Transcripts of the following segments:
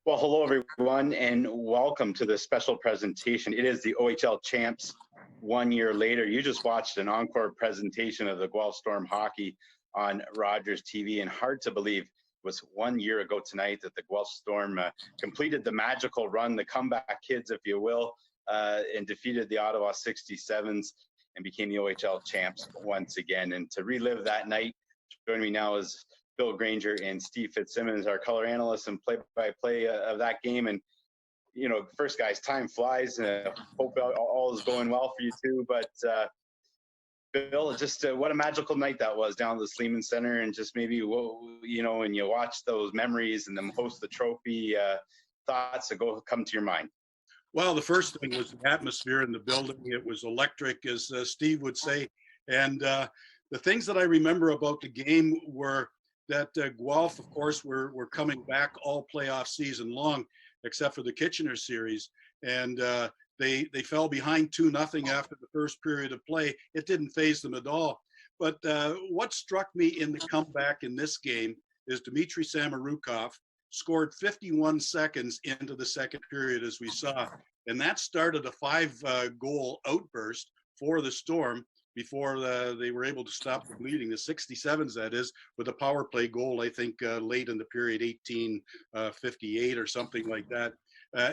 Well, hello everyone, and welcome to this special presentation. It is the OHL Champs 1 year later. You just watched an encore presentation of the Guelph Storm hockey on Rogers TV, and hard to believe it was 1 year ago tonight that the Guelph Storm completed the magical run, the comeback kids, if you will, and defeated the Ottawa 67s and became the OHL Champs once again. And to relive that night, joining me now is Bill Granger and Steve Fitzsimmons, our color analysts and play-by-play of that game. And, you know, first, guys, time flies. Hope all is going well for you too. But, Bill, just what a magical night that was down at the Sleeman Center. And just maybe, you know, when you watch those memories and them host the trophy, thoughts that come to your mind. Well, the first thing was the atmosphere in the building. It was electric, as Steve would say. And the things that I remember about the game were that Guelph, of course, were coming back all playoff season long, except for the Kitchener series. And they fell behind 2-0 after the first period of play. It didn't faze them at all. But what struck me in the comeback in this game is Dmitry Samorukov scored 51 seconds into the second period, as we saw. And that started a 5-goal outburst for the Storm before they were able to stop the bleeding. The 67s, that is, with a power play goal, I think, late in the period, 18:58 or something like that.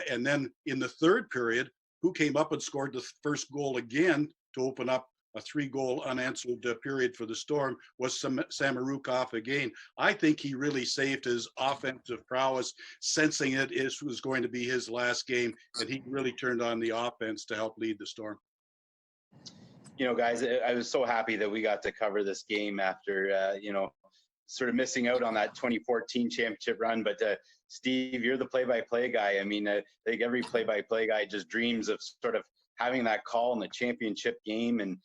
And then in the third period, who came up and scored the first goal again to open up a 3-goal unanswered period for the Storm was Samorukov again. I think he really saved his offensive prowess, sensing it was going to be his last game, and he really turned on the offense to help lead the Storm. You know, guys, I was so happy that we got to cover this game after, you know, sort of missing out on that 2014 championship run. But Steve, you're the play-by-play guy. I mean, I think every play-by-play guy just dreams of sort of having that call in the championship game. And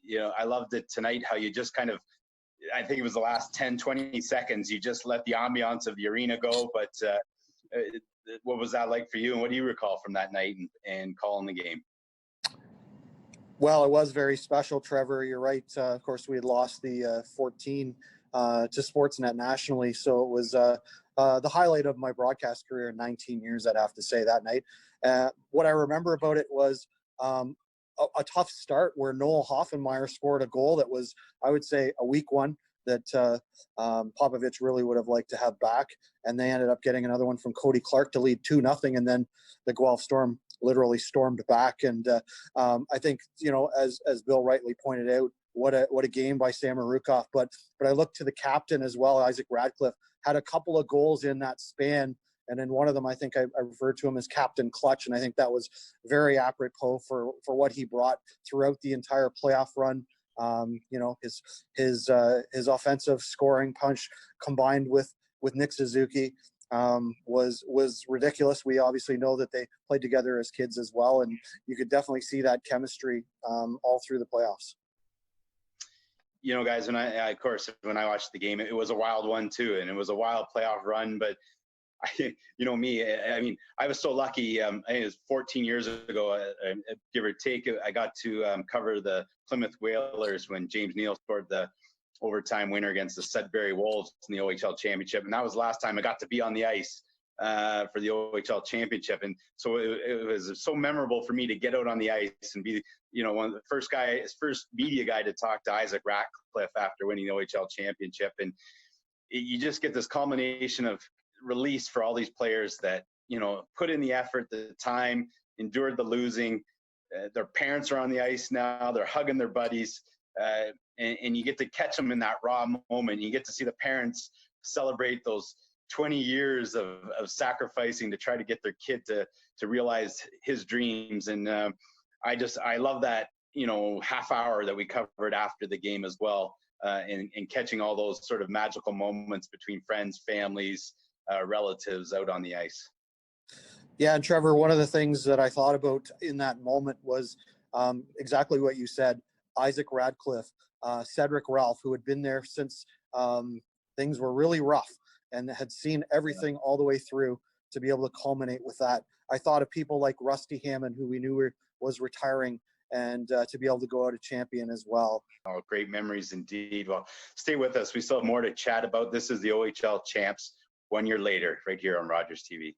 you know, I loved it tonight, how you just kind of, I think it was the last 10, 20 seconds, you just let the ambiance of the arena go. But what was that like for you? And what do you recall from that night and calling the game? Well, it was very special, Trevor. You're right. Of course, we had lost the 14 to Sportsnet nationally. So it was the highlight of my broadcast career in 19 years, I'd have to say, that night. What I remember about it was a tough start where Noel Hoffenmeyer scored a goal that was, I would say, a weak one that Popovich really would have liked to have back. And they ended up getting another one from Cody Clark to lead 2-0. And then the Guelph Storm literally stormed back. And I think, you know, as Bill rightly pointed out, what a game by Samorukov. But I look to the captain as well, Isaac Radcliffe, had a couple of goals in that span. And in one of them, I think I referred to him as Captain Clutch. And I think that was very apropos for what he brought throughout the entire playoff run. You know, his offensive scoring punch combined with Nick Suzuki was ridiculous. We obviously know that they played together as kids as well, and you could definitely see that chemistry all through the playoffs. You know, guys, when I watched the game, it was a wild one too, and it was a wild playoff run. But you know me, I mean, I was so lucky. I think it was 14 years ago, give or take. I got to cover the Plymouth Whalers when James Neal scored the overtime winner against the Sudbury Wolves in the OHL Championship, and that was the last time I got to be on the ice for the OHL Championship. And so it was so memorable for me to get out on the ice and be, you know, one of the first media guy to talk to Isaac Ratcliffe after winning the OHL Championship. And you just get this culmination of release for all these players that, you know, put in the effort, the time, endured the losing. Their parents are on the ice now. They're hugging their buddies. And you get to catch them in that raw moment. You get to see the parents celebrate those 20 years of sacrificing to try to get their kid to realize his dreams. And I love that, you know, half hour that we covered after the game as well, and catching all those sort of magical moments between friends, families, relatives out on the ice. Yeah, and Trevor, one of the things that I thought about in that moment was exactly what you said. Isaac Radcliffe, Cedric Ralph, who had been there since things were really rough and had seen everything all the way through to be able to culminate with that. I thought of people like Rusty Hammond, who we knew was retiring, and to be able to go out a champion as well. Oh, great memories indeed. Well, stay with us. We still have more to chat about. This is the OHL Champs 1 year later, right here on Rogers TV.